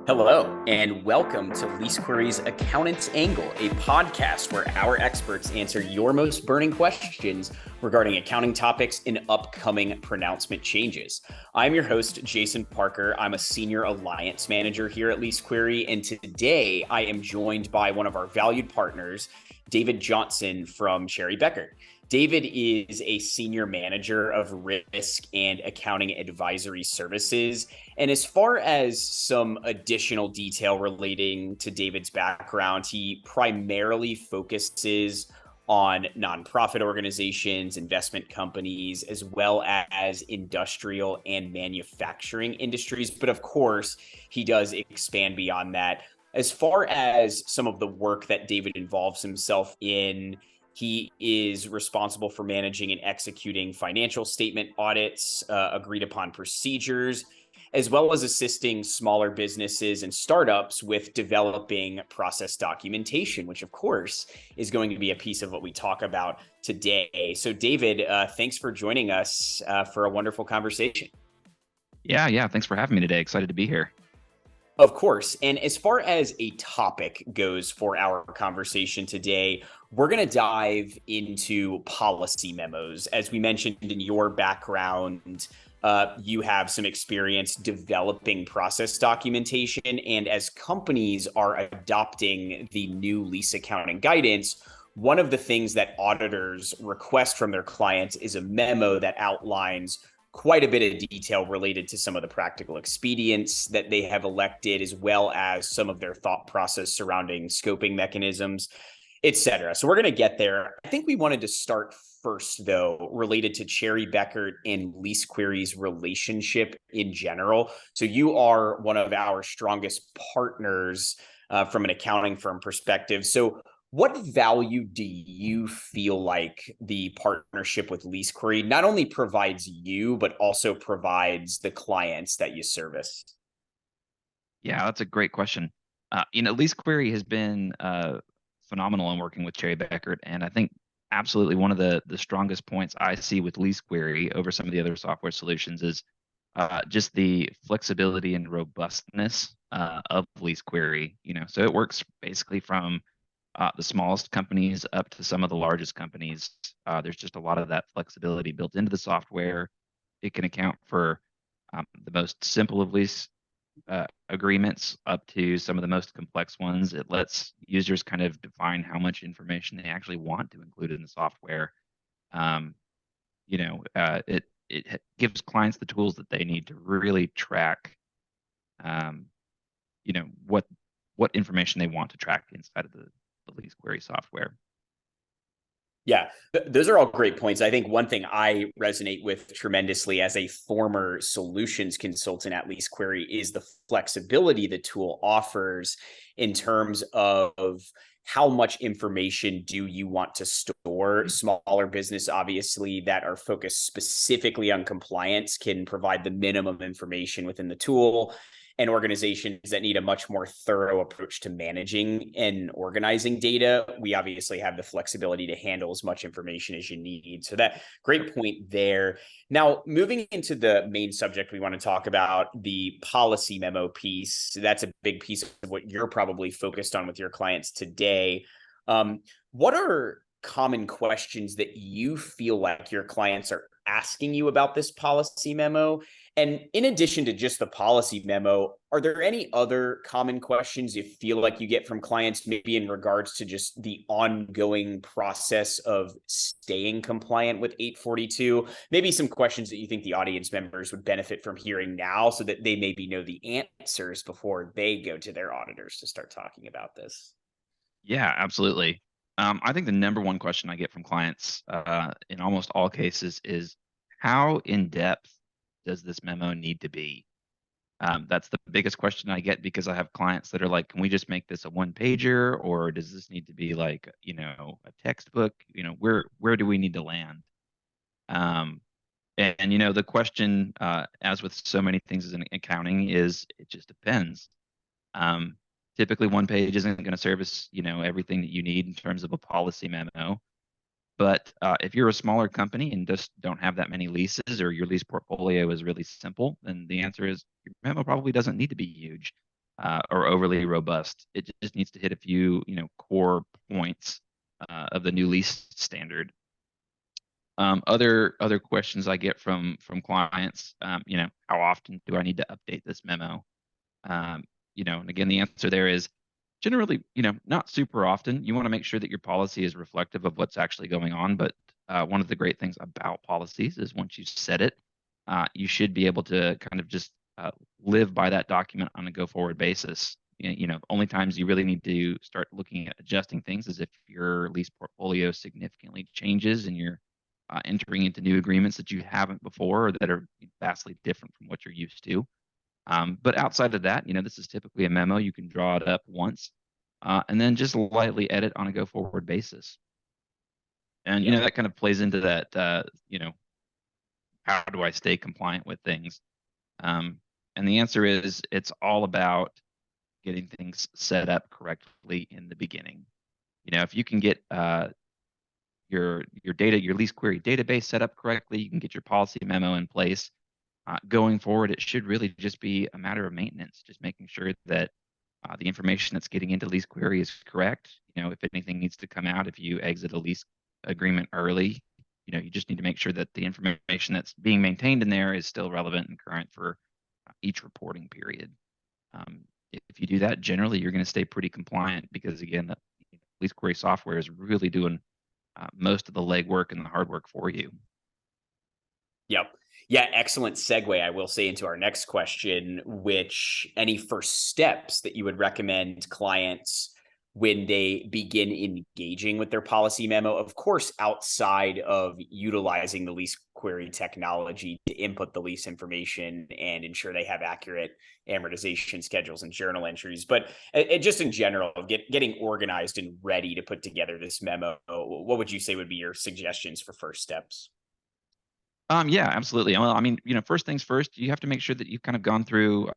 Hello, and welcome to LeaseQuery's Accountant's Angle, a podcast where our experts answer your most burning questions regarding accounting topics and upcoming pronouncement changes. I'm your host, Jason Parker. I'm a senior alliance manager here at LeaseQuery, and today I am joined by one of our valued partners, David Johnson from Bekaert. David is a senior manager of risk and accounting advisory services. And as far as some additional detail relating to David's background, he primarily focuses on nonprofit organizations, investment companies, as well as industrial and manufacturing industries. But of course, he does expand beyond that. As far as some of the work that David involves himself in, he is responsible for managing and executing financial statement audits, agreed upon procedures, as well as assisting smaller businesses and startups with developing process documentation, which of course is going to be a piece of what we talk about today. So David, thanks for joining us for a wonderful conversation. Yeah. Thanks for having me today. Excited to be here. Of course. And as far as a topic goes for our conversation today, we're going to dive into policy memos. As we mentioned in your background, you have some experience developing process documentation. And as companies are adopting the new lease accounting guidance, one of the things that auditors request from their clients is a memo that outlines quite a bit of detail related to some of the practical expedients that they have elected, as well as some of their thought process surrounding scoping mechanisms, etc. So we're going to get there. I think we wanted to start first, though, related to Bekaert and LeaseQuery's relationship in general. So you are one of our strongest partners from an accounting firm perspective. So what value do you feel like the partnership with LeaseQuery not only provides you, but also provides the clients that you service? Yeah, that's a great question. LeaseQuery has been phenomenal in working with Cherry Bekaert, and I think absolutely one of the strongest points I see with LeaseQuery over some of the other software solutions is just the flexibility and robustness of LeaseQuery. So it works basically from the smallest companies up to some of the largest companies. There's just a lot of that flexibility built into the software. It can account for the most simple of lease agreements up to some of the most complex ones. It lets users kind of define how much information they actually want to include in the software. Um, it gives clients the tools that they need to really track, um, what information they want to track inside of the LeaseQuery software. Yeah, those are all great points. I think one thing I resonate with tremendously as a former solutions consultant at LeaseQuery is the flexibility the tool offers in terms of how much information do you want to store. Smaller business, obviously, that are focused specifically on compliance can provide the minimum information within the tool, and organizations that need a much more thorough approach to managing and organizing data, we obviously have the flexibility to handle as much information as you need. So that great point there. Now, moving into the main subject we want to talk about, the policy memo piece. That's a big piece of what you're probably focused on with your clients today. What are common questions that you feel like your clients are asking you about this policy memo? And in addition to just the policy memo, are there any other common questions you feel like you get from clients, maybe in regards to just the ongoing process of staying compliant with 842? Maybe some questions that you think the audience members would benefit from hearing now so that they maybe know the answers before they go to their auditors to start talking about this. Yeah, absolutely. I think the number one question I get from clients in almost all cases is how in depth does this memo need to be? That's the biggest question I get because I have clients that are like, can we just make this a one pager, or does this need to be like, a textbook? Where do we need to land? And the question, as with so many things in accounting, is it just depends. Um, Typically, one page isn't going to service, everything that you need in terms of a policy memo. But if you're a smaller company and just don't have that many leases, or your lease portfolio is really simple, then the answer is your memo probably doesn't need to be huge. or overly robust. It just needs to hit a few, core points of the new lease standard. Other questions I get from clients, how often do I need to update this memo? And again, the answer there is generally, not super often. You want to make sure that your policy is reflective of what's actually going on. But one of the great things about policies is once you set it, you should be able to kind of just live by that document on a go forward basis. Only times you really need to start looking at adjusting things is if your lease portfolio significantly changes and you're entering into new agreements that you haven't before or that are vastly different from what you're used to. But outside of that, this is typically a memo. You can draw it up once and then just lightly edit on a go forward basis. And, Yep. that kind of plays into that, how do I stay compliant with things? And the answer is it's all about getting things set up correctly in the beginning. If you can get your data, your LeaseQuery database set up correctly, you can get your policy memo in place. Going forward, it should really just be a matter of maintenance, just making sure that the information that's getting into LeaseQuery is correct. If anything needs to come out, if you exit a lease agreement early, you just need to make sure that the information that's being maintained in there is still relevant and current for each reporting period. If you do that, generally you're going to stay pretty compliant because again, the LeaseQuery software is really doing most of the legwork and the hard work for you. Yep. Yeah, excellent segue, I will say, into our next question, which any first steps that you would recommend clients when they begin engaging with their policy memo, of course, outside of utilizing the lease query technology to input the lease information and ensure they have accurate amortization schedules and journal entries, but just in general, getting organized and ready to put together this memo. What would you say would be your suggestions for first steps? Yeah, absolutely. Well, I mean, first things first, you have to make sure that you've kind of gone through,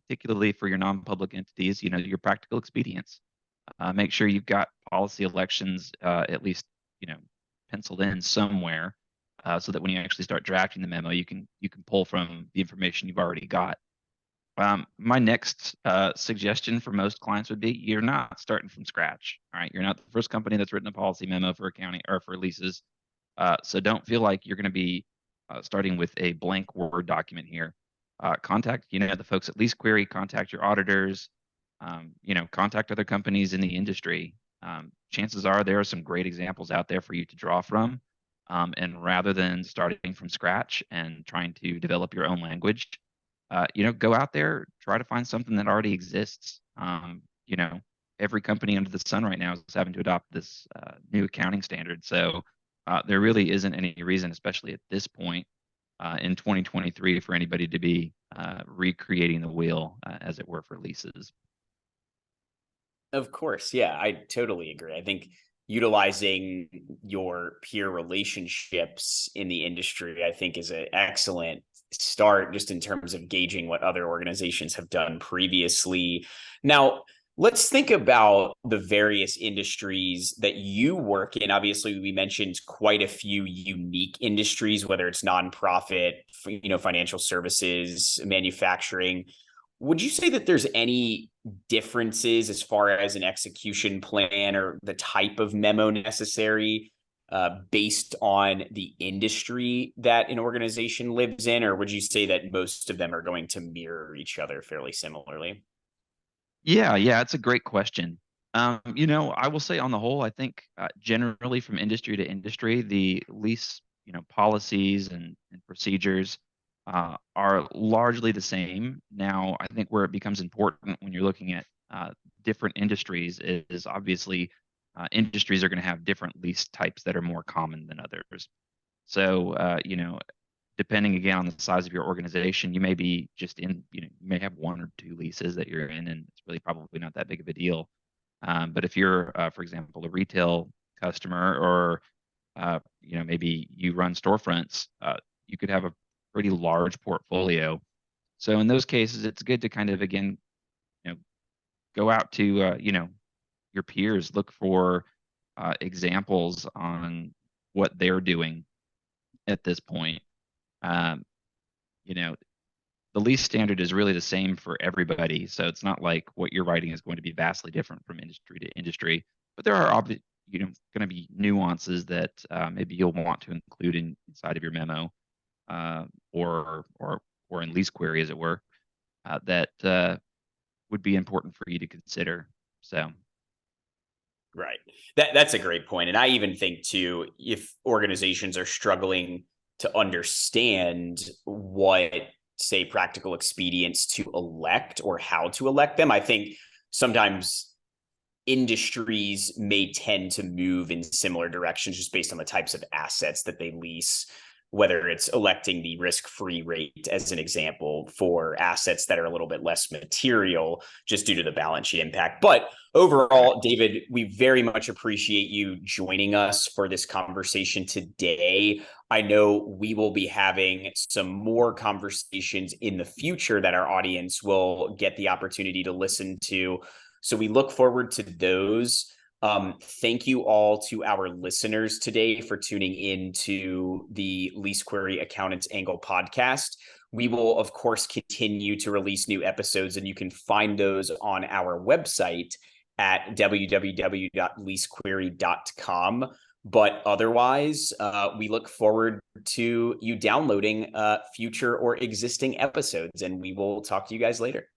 particularly for your non-public entities, your practical expedience. Make sure you've got policy elections at least, penciled in somewhere, so that when you actually start drafting the memo, you can pull from the information you've already got. My next suggestion for most clients would be you're not starting from scratch. All right, you're not the first company that's written a policy memo for accounting or for leases, so don't feel like you're going to be starting with a blank Word document here. Contact, the folks at LeaseQuery, contact your auditors, contact other companies in the industry. Chances are there are some great examples out there for you to draw from. And rather than starting from scratch and trying to develop your own language, go out there, try to find something that already exists. Every company under the sun right now is having to adopt this new accounting standard. So there really isn't any reason, especially at this point in 2023, for anybody to be recreating the wheel, as it were, for leases. Of course. Yeah, I totally agree. I think utilizing your peer relationships in the industry, I think, is an excellent start just in terms of gauging what other organizations have done previously. Now, let's think about the various industries that you work in. Obviously, we mentioned quite a few unique industries, whether it's nonprofit, financial services, manufacturing. Would you say that there's any differences as far as an execution plan or the type of memo necessary based on the industry that an organization lives in? Or would you say that most of them are going to mirror each other fairly similarly? Yeah, it's a great question. I will say on the whole, I think generally from industry to industry, the lease, policies and procedures are largely the same. Now, I think where it becomes important when you're looking at different industries is obviously industries are going to have different lease types that are more common than others. So, depending again on the size of your organization, you may be just in, you may have one or two leases that you're in, and it's really probably not that big of a deal. But if you're, for example, a retail customer, or maybe you run storefronts, you could have a pretty large portfolio. So in those cases, it's good to kind of again, you know, go out to your peers, look for examples on what they're doing at this point. Um, you know, the lease standard is really the same for everybody. So it's not like what you're writing is going to be vastly different from industry to industry. But there are going to be nuances that maybe you'll want to include inside of your memo, or in lease query, as it were, that would be important for you to consider. So. Right. That's a great point. And I even think too, if organizations are struggling to understand what, say, practical expedients to elect or how to elect them, I think sometimes industries may tend to move in similar directions just based on the types of assets that they lease, whether it's electing the risk-free rate as an example for assets that are a little bit less material just due to the balance sheet impact. But overall, David, we very much appreciate you joining us for this conversation today. I know we will be having some more conversations in the future that our audience will get the opportunity to listen to. So we look forward to those. Thank you all to our listeners today for tuning in to the LeaseQuery Accountants Angle podcast. We will, of course, continue to release new episodes, and you can find those on our website at www.leasequery.com. But otherwise, we look forward to you downloading future or existing episodes, and we will talk to you guys later.